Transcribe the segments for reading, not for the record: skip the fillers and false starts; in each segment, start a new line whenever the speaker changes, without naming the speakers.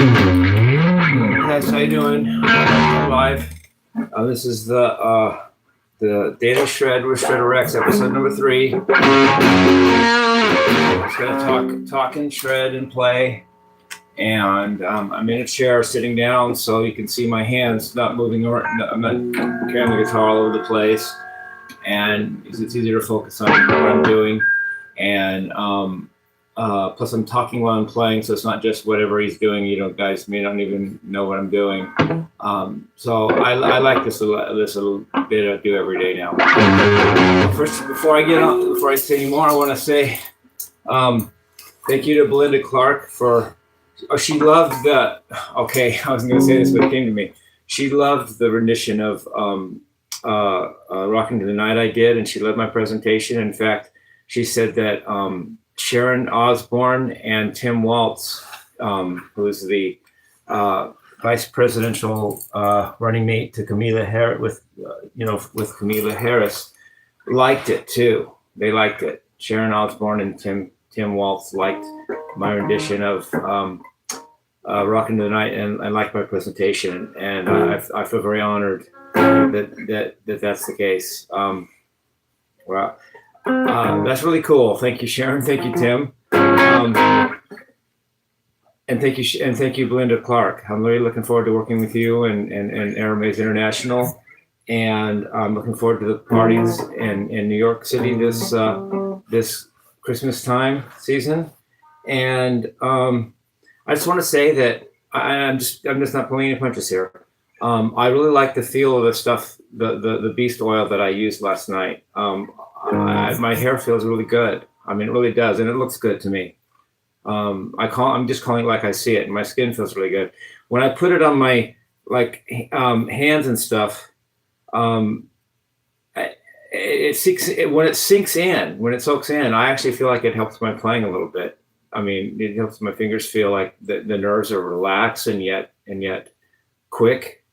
Guys, how you doing? Live. This is the Daily Shred with Shredder Rex, episode number 3. Just gonna talk and shred and play. And I'm in a chair, sitting down, so you can see my hands not moving around. I'm not carrying the guitar all over the place, and it's easier to focus on what I'm doing. And plus, I'm talking while I'm playing, so it's not just whatever he's doing. You know, guys may not even know what I'm doing. So I like this little bit I do every day now. First, before I say any more, I want to say thank you to Belinda Clark for. Oh, she loved the. Okay, I wasn't going to say this, but it came to me. She loved the rendition of "Rocking to the Night" I did, and she loved my presentation. In fact, she said that Sharon Osbourne and Tim Waltz, who is the vice presidential running mate to Kamala Harris, with Kamala Harris, liked it too. They liked it. Sharon Osbourne and Tim Waltz liked my rendition of "Rockin' to the Night" and liked my presentation, and I feel very honored that's the case. Well. That's really cool. Thank you, Sharon. Thank you, Tim. And thank you, Belinda Clark. I'm really looking forward to working with you and Airmaze International. And I'm looking forward to the parties in New York City this Christmas time season. And I just want to say that I'm just not pulling any punches here. I really like the feel of the stuff, the beast oil that I used last night. My hair feels really good. I mean, it really does, and it looks good to me. I'm just calling it like I see it, and my skin feels really good. When I put it on my hands and stuff, when it soaks in, I actually feel like it helps my playing a little bit. I mean, it helps my fingers feel like the nerves are relaxed and yet quick,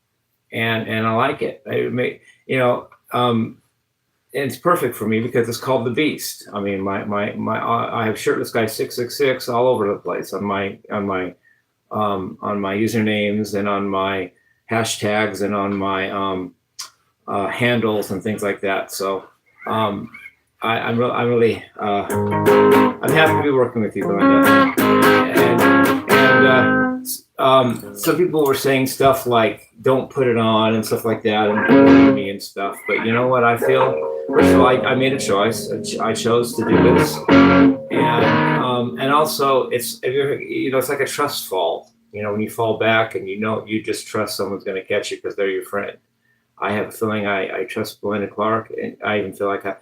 and I like it. It's perfect for me because it's called the Beast. I mean, I have Shirtless Guy 666 all over the place on my usernames and on my hashtags and on my handles and things like that. So I'm happy to be working with you, Belinda. And some people were saying stuff like "don't put it on" and stuff like that, and me and stuff. But you know what I feel? First of all, I made a choice. I chose to do this, and also it's like a trust fall. You know, when you fall back and you just trust someone's going to catch you because they're your friend. I have a feeling I trust Belinda Clark, and I even feel like I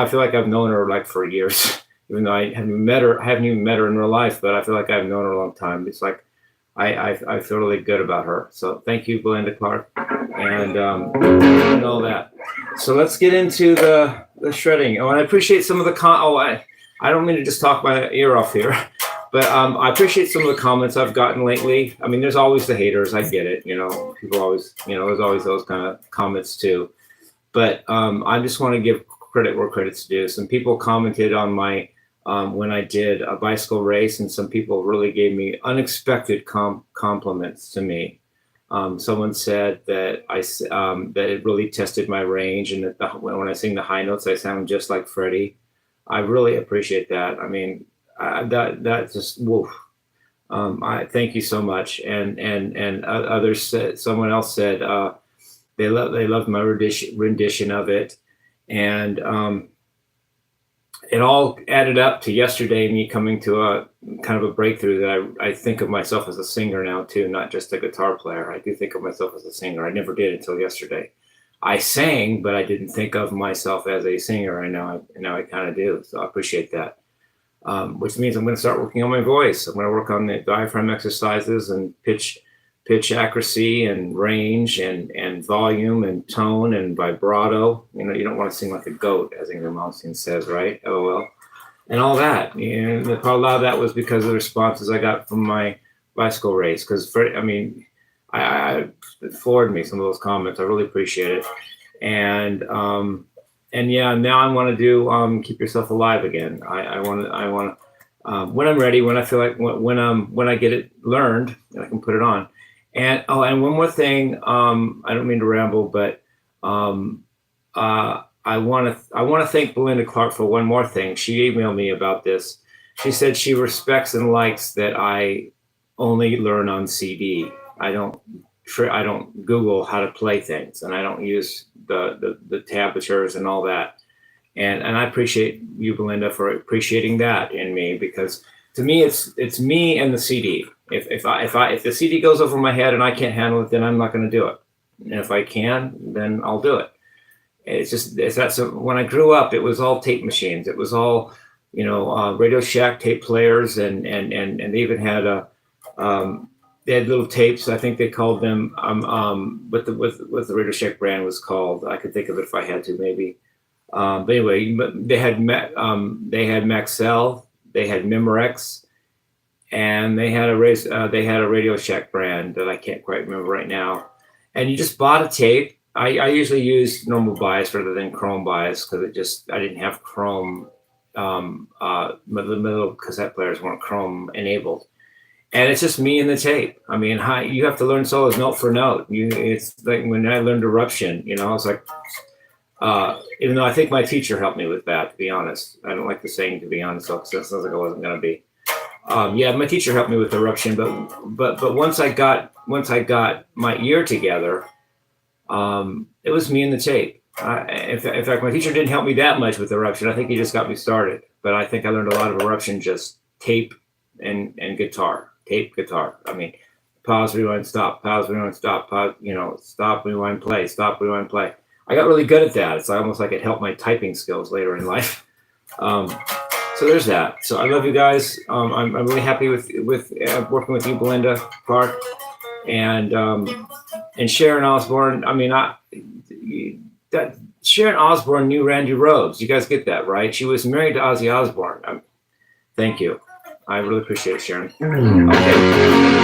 feel like I've known her like for years, even though I haven't even met her in real life. But I feel like I've known her a long time. It's like I feel really good about her. So thank you, Belinda Clark, and all that. So let's get into the shredding. Oh, and I appreciate some of the I don't mean to just talk my ear off here, but I appreciate some of the comments I've gotten lately. I mean, there's always the haters. I get it. People always, there's always those kind of comments too. But I just want to give credit where credit's due. Some people commented on my when I did a bicycle race, and some people really gave me unexpected compliments to me. Someone said that that it really tested my range, and that when I sing the high notes, I sound just like Freddie. I really appreciate that. I mean, that just woof. I thank you so much. And others said, someone else said they loved my rendition of it, and it all added up to yesterday me coming to a kind of a breakthrough that I think of myself as a singer now too, not just a guitar player. I do think of myself as a singer. I never did until yesterday. I sang, but I didn't think of myself as a singer. Now I kind of do. So I appreciate that. Which means I'm going to start working on my voice. I'm going to work on the diaphragm exercises and pitch accuracy and range and volume and tone and vibrato. You don't want to sing like a goat, as Ingrid Malmsteen says, right? LOL. And all that. And a lot of that was because of the responses I got from my bicycle race. Because, I floored me, some of those comments. I really appreciate it. And yeah, now I want to do Keep Yourself Alive again. I want to when I'm ready, when I feel like when I get it learned, I can put it on. And and one more thing. I don't mean to ramble, but um, I want to thank Belinda Clark for one more thing. She emailed me about this. She said she respects and likes that I only learn on CD. I don't I don't Google how to play things, and I don't use the tablatures and all that. And I appreciate you, Belinda, for appreciating that in me, because to me it's me and the CD. If the CD goes over my head and I can't handle it, then I'm not going to do it. And if I can, then I'll do it. It's that. So when I grew up, it was all tape machines. It was all, Radio Shack tape players, and they even had they had little tapes. I think they called them what the Radio Shack brand was called. I could think of it if I had to, maybe. But anyway, they had Maxell, they had Memorex, and they had a Radio Shack brand that I can't quite remember right now. And you just bought a tape. I usually used normal bias rather than chrome bias because I didn't have chrome. The middle cassette players weren't chrome enabled, and it's just me and the tape. I mean, you have to learn solos note for note. It's like when I learned Eruption. It's like. Even though I think my teacher helped me with that, to be honest. I don't like the saying, to be honest, because that sounds like I wasn't going to be. Yeah, my teacher helped me with Eruption, but once I got my ear together, it was me and the tape. In fact, my teacher didn't help me that much with Eruption. I think he just got me started. But I think I learned a lot of Eruption just tape and guitar, tape, guitar. I mean, pause, rewind, stop, pause, rewind, stop, pause, stop, rewind, play, stop, rewind, play. I got really good at that. It's almost like it helped my typing skills later in life. So there's that. So I love you guys. I'm really happy with working with you, Belinda Clark, and Sharon Osbourne. I mean, Sharon Osbourne knew Randy Rhoads. You guys get that, right? She was married to Ozzy Osbourne. Thank you. I really appreciate it, Sharon. Okay.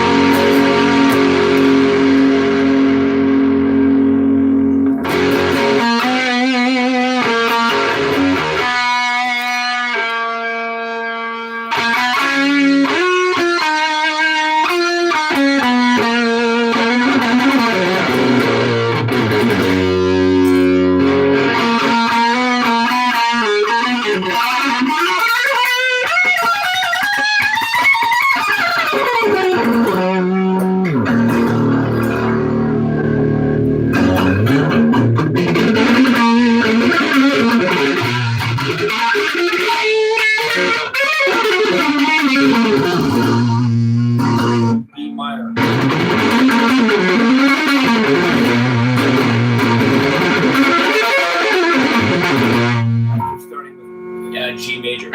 G major.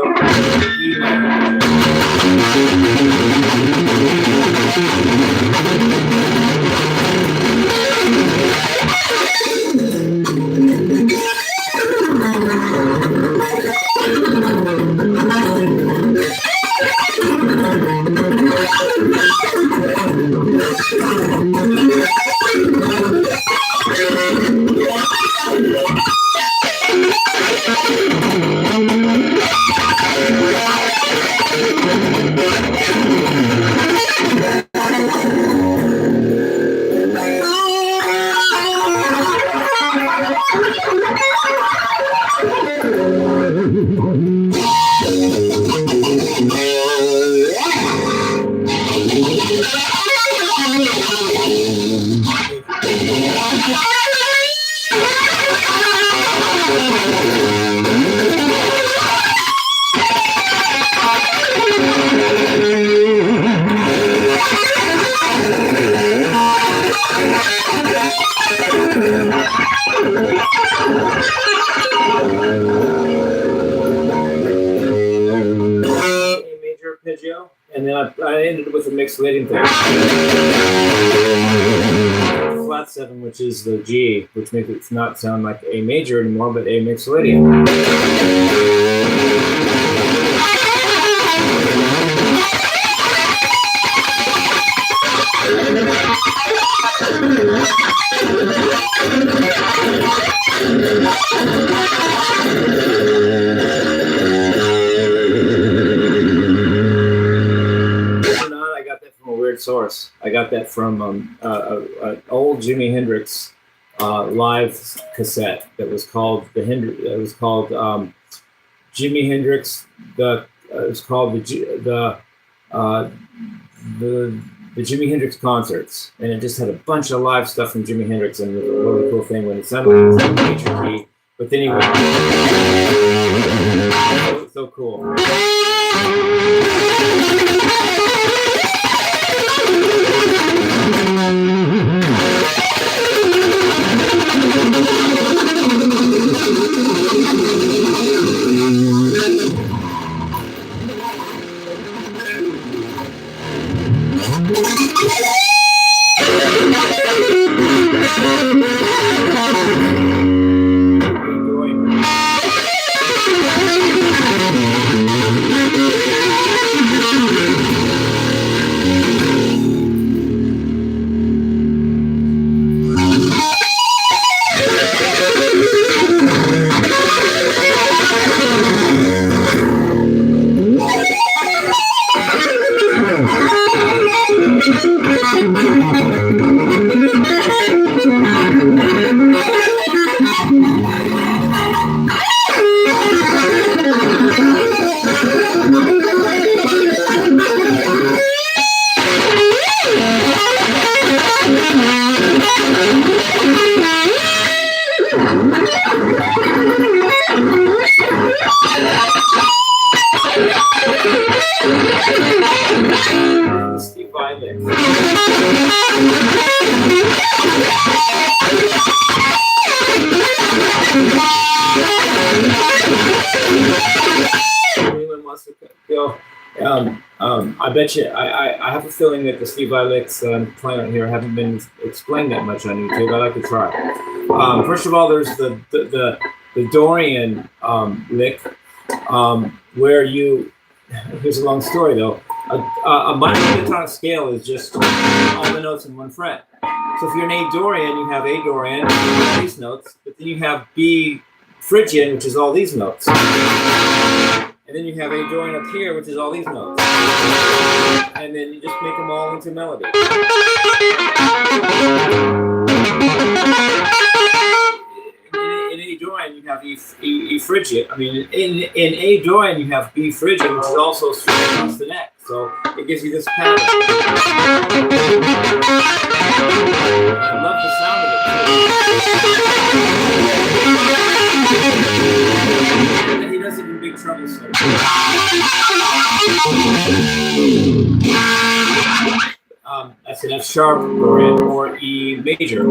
arpeggio, E minor arpeggio, and then I ended with a mixed leading thing. Flat 7, which is the G, which makes it not sound like A major anymore, but A mixed leading. Source. I got that from an old Jimi Hendrix live cassette that was called Jimi Hendrix. It was called the Jimi Hendrix concerts, and it just had a bunch of live stuff from Jimi Hendrix, and it was a really cool thing when it sounded like it was in a major key, but then he went. It was so cool. I bet you, I have a feeling that the Steve Vai licks playing on here haven't been explained that much on YouTube. I'd like to try. First of all, there's the Dorian lick, where you, here's a long story though, a minor pentatonic scale is just all the notes in one fret. So if you're an A Dorian, you have A Dorian, these notes, but then you have B Phrygian, which is all these notes. And then you have A Dorian up here, which is all these notes. And then you just make them all into melody. In A Dorian, you have E Phrygian. I mean, in A Dorian, you have B Phrygian, which is also straight across the neck. So it gives you this pattern. I love the sound of it. And he does it in big treble solo. That's an F sharp or E major.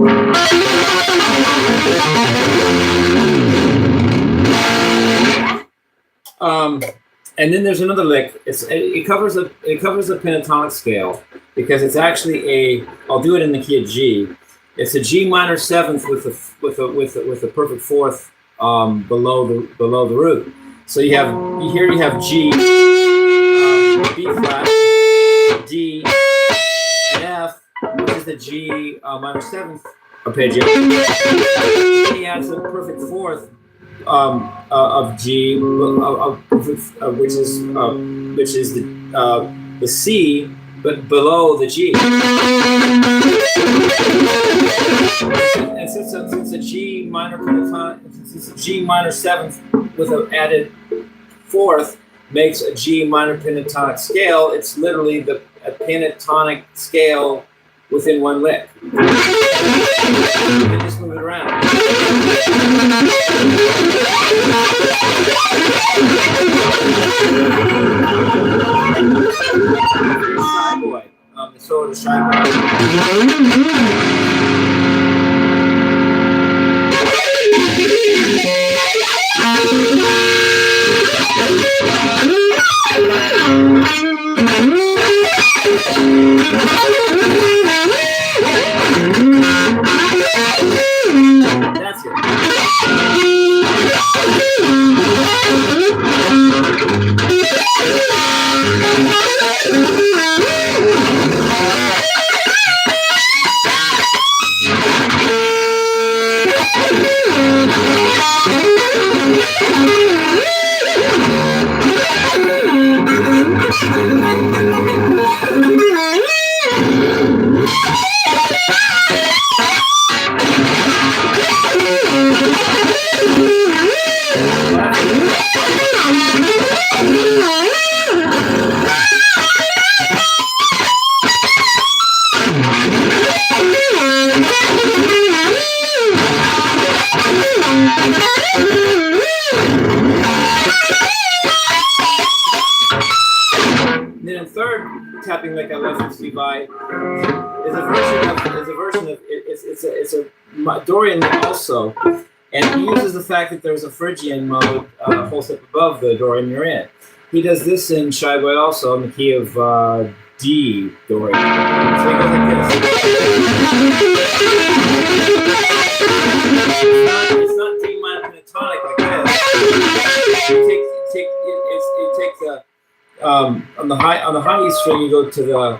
And then there's another lick. It covers a pentatonic scale because it's actually a. I'll do it in the key of G. It's a G minor seventh with a perfect fourth below the root. So you have G, B flat, D, and F, which is the G minor seventh arpeggio. He adds a perfect fourth of G, which is the C, but below the G. And since a G minor pentatonic, since a G minor seventh with an added fourth makes a G minor pentatonic scale, it's literally a pentatonic scale within one lick. You just move it around. Shy boy. The solo of the shy boy. That's it. Then a third tapping lick I love from Steve Vai is a version of it's a Dorian also, and he uses the fact that there's a Phrygian mode a whole step above the Dorian you're in. He does this in Shy Boy also in the key of D Dorian. So he goes like this. It's not D minor pentatonic like this. You take the on the high E string, you go to the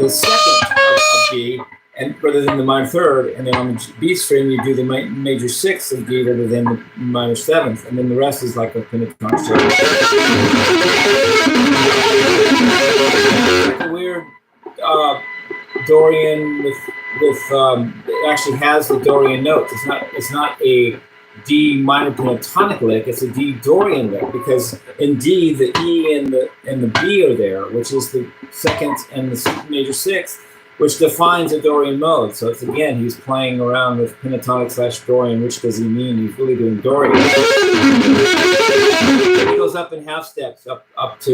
second of G, and rather than the minor third, and then on the B string you do the major sixth of D rather than the minor seventh, and then the rest is like a pentatonic shape. It's like a weird Dorian with it actually has the Dorian notes. It's not a D minor pentatonic lick, it's a D Dorian lick, because in D the E and the B are there, which is the second and the major sixth, which defines a Dorian mode. So it's again, he's playing around with pentatonic / Dorian. Which does he mean? He's really doing Dorian. He goes up in half steps up to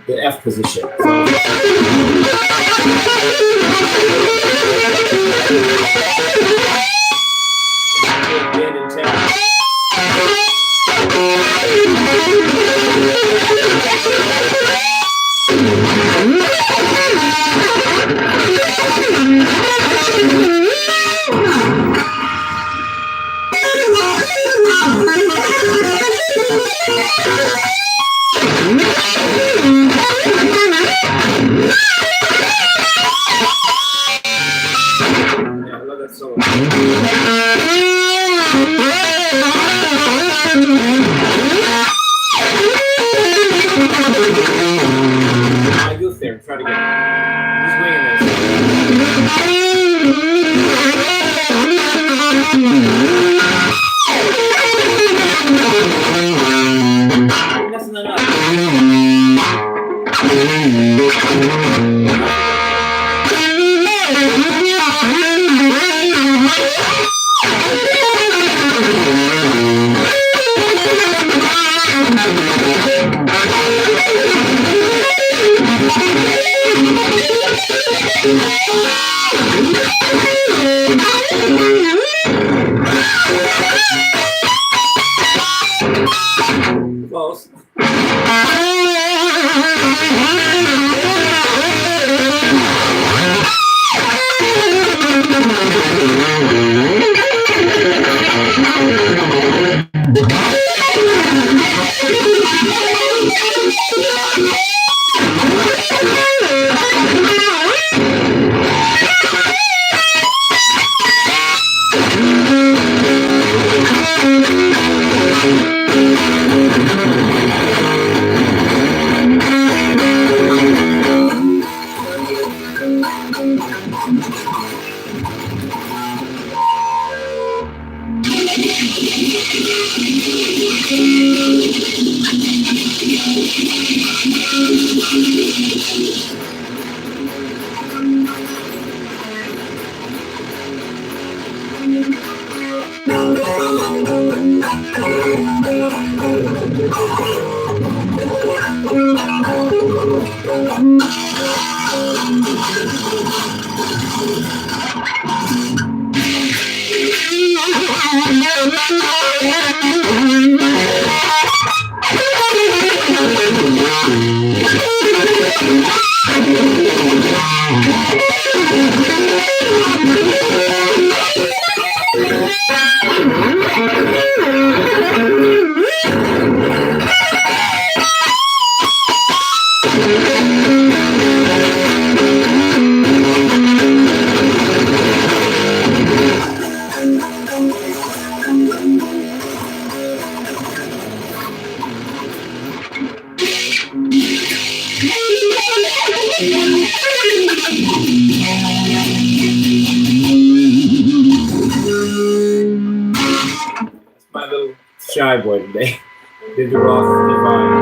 the F position. So, bend and tap. Yeah, I love that solo. I goof there. Try it again. I'm just winging this. I'm messing that up. close. My little shy boy today. Did the rough divine.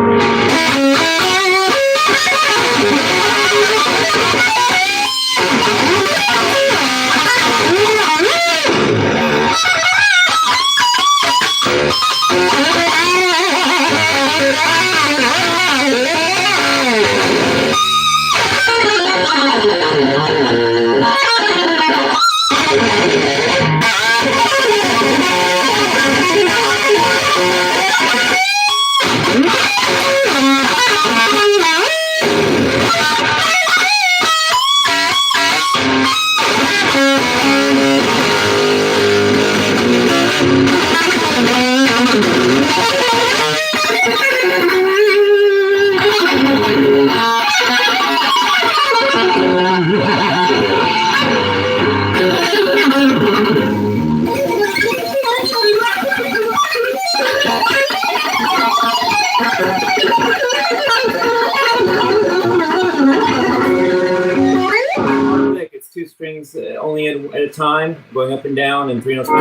It's two strings only at a time, going up and down, and 3 notes. I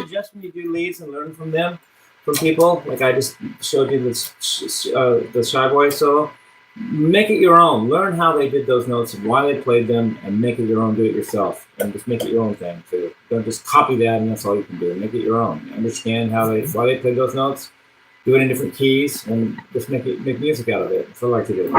suggest when you do leads and learn from them, from people, like I just showed you this, the Shy Boy solo. Make it your own. Learn how they did those notes and why they played them, and make it your own. Do it yourself, and just make it your own thing too. Don't just copy that, and that's all you can do. Make it your own. Understand why they played those notes. Do it in different keys, and just make music out of it. That's what I like to do.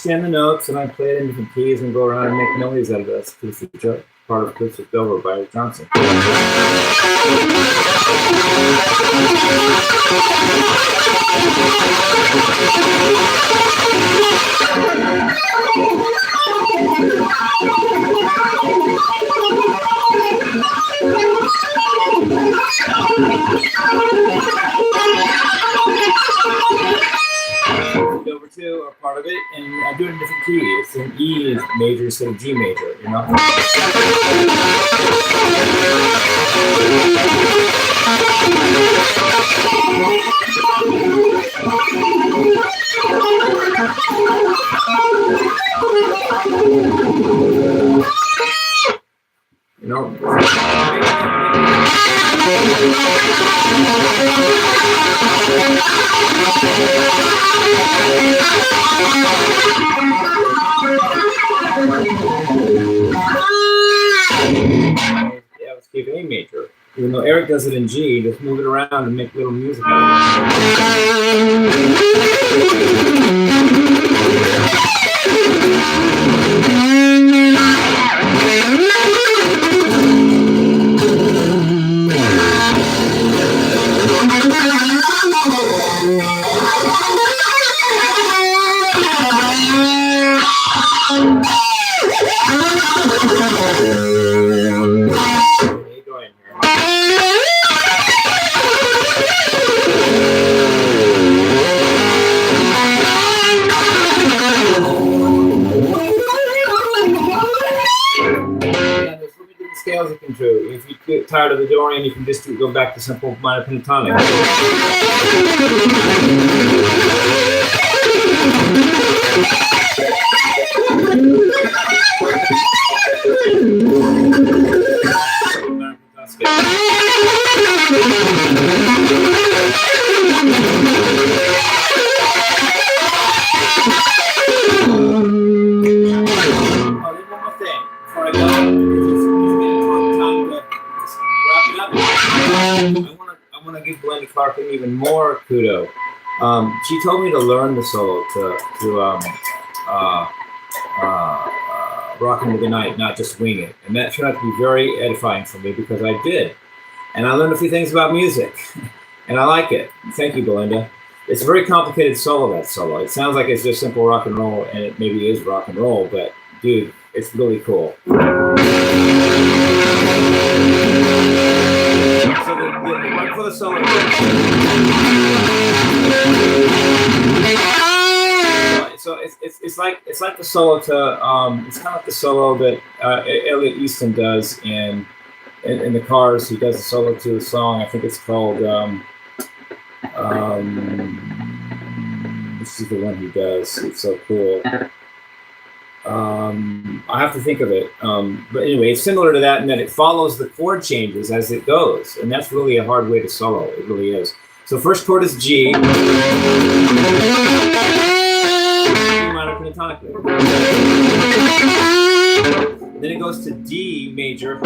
understand the notes, and I play it in different keys and go around and make melodies out of it. That's part of Acoustic Dover by Eric Johnson. Over two are part of it, and I do it in different keys. It's in E major instead of G major, you know? You know? Yeah, let's keep A major. Even though Eric does it in G, just move it around and make little music out of scales you can do. If you get tired of the Dorian, you can just go back to simple minor pentatonic. Even more kudo. She told me to learn the solo to rock into the night, not just wing it, and that turned out to be very edifying for me because I did, and I learned a few things about music, and I like it. Thank you, Belinda. It's a very complicated solo. That solo. It sounds like it's just simple rock and roll, and it maybe is rock and roll, but dude, it's really cool. So right for the solo. So it's like the solo to it's kind of like the solo that Elliot Easton does in the Cars. He does a solo to a song. I think it's called this is the one he does. It's so cool. I have to think of it. But anyway, it's similar to that in that it follows the chord changes as it goes. And that's really a hard way to solo. It really is. So first chord is G. G minor pentatonically. Then it goes to D major.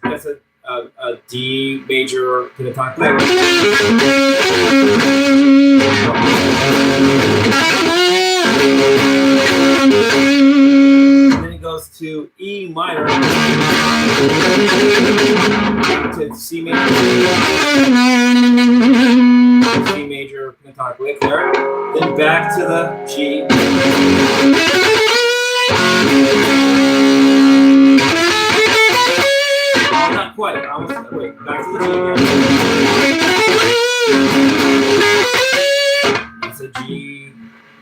That's a D major pentatonic. Then it goes to E minor to C major. C major pentatonic lick there. Then back to the G. Not quite. Almost. Wait. Back to the G again. That's a G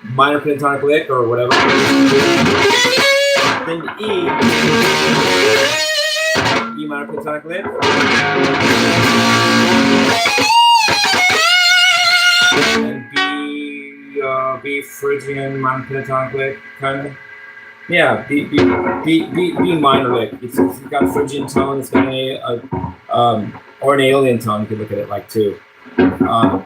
minor pentatonic lick or whatever. Then E minor pentatonic lick. And B Phrygian minor pentatonic lick, kind of. Yeah, B minor lick. It's got a Phrygian tone. It's got or an alien tone. You could look at it like too. Yeah.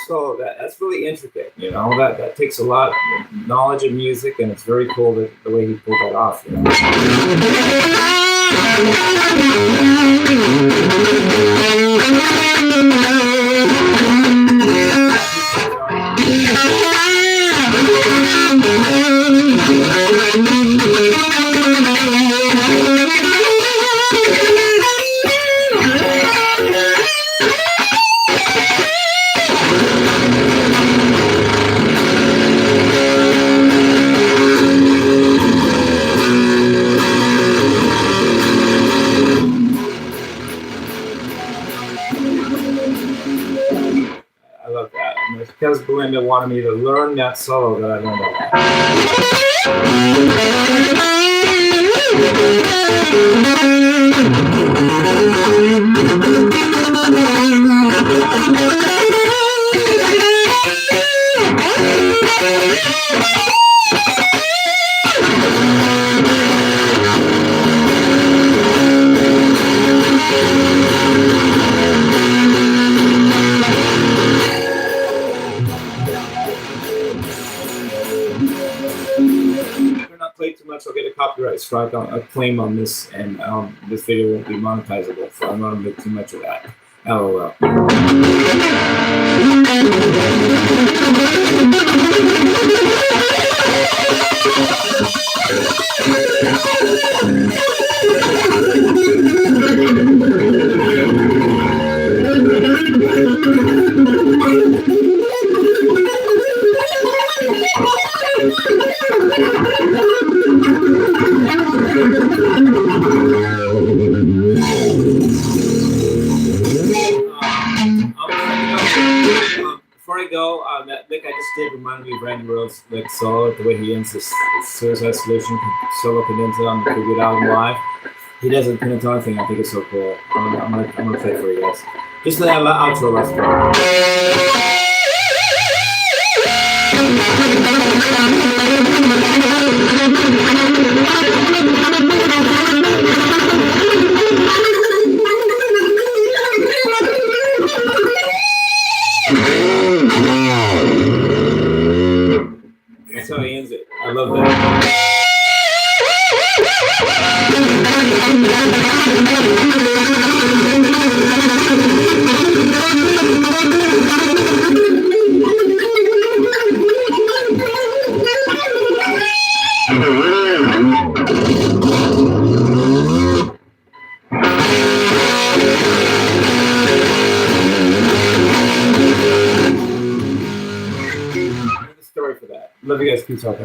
So that's really intricate, you know. That takes a lot of knowledge of music, and it's very cool the way he pulled that off. You know? I love that. And it's because Belinda wanted me to learn that solo that I learned play too much, I'll get a copyright strike on a claim on this, and this video won't be monetizable, so I'm not gonna make too much of that. LOL. Before I go, that lick I just did reminded me of Randy Rhoads' like solo, the way he ends this Suicide Solution solo cadenza on the Tribute album live. He does a pentatonic thing. I think it's so cool. I'm gonna play it for you guys. Just that outro last part. That's how he ends it. I love that. Story for that. Love you guys. Peace out.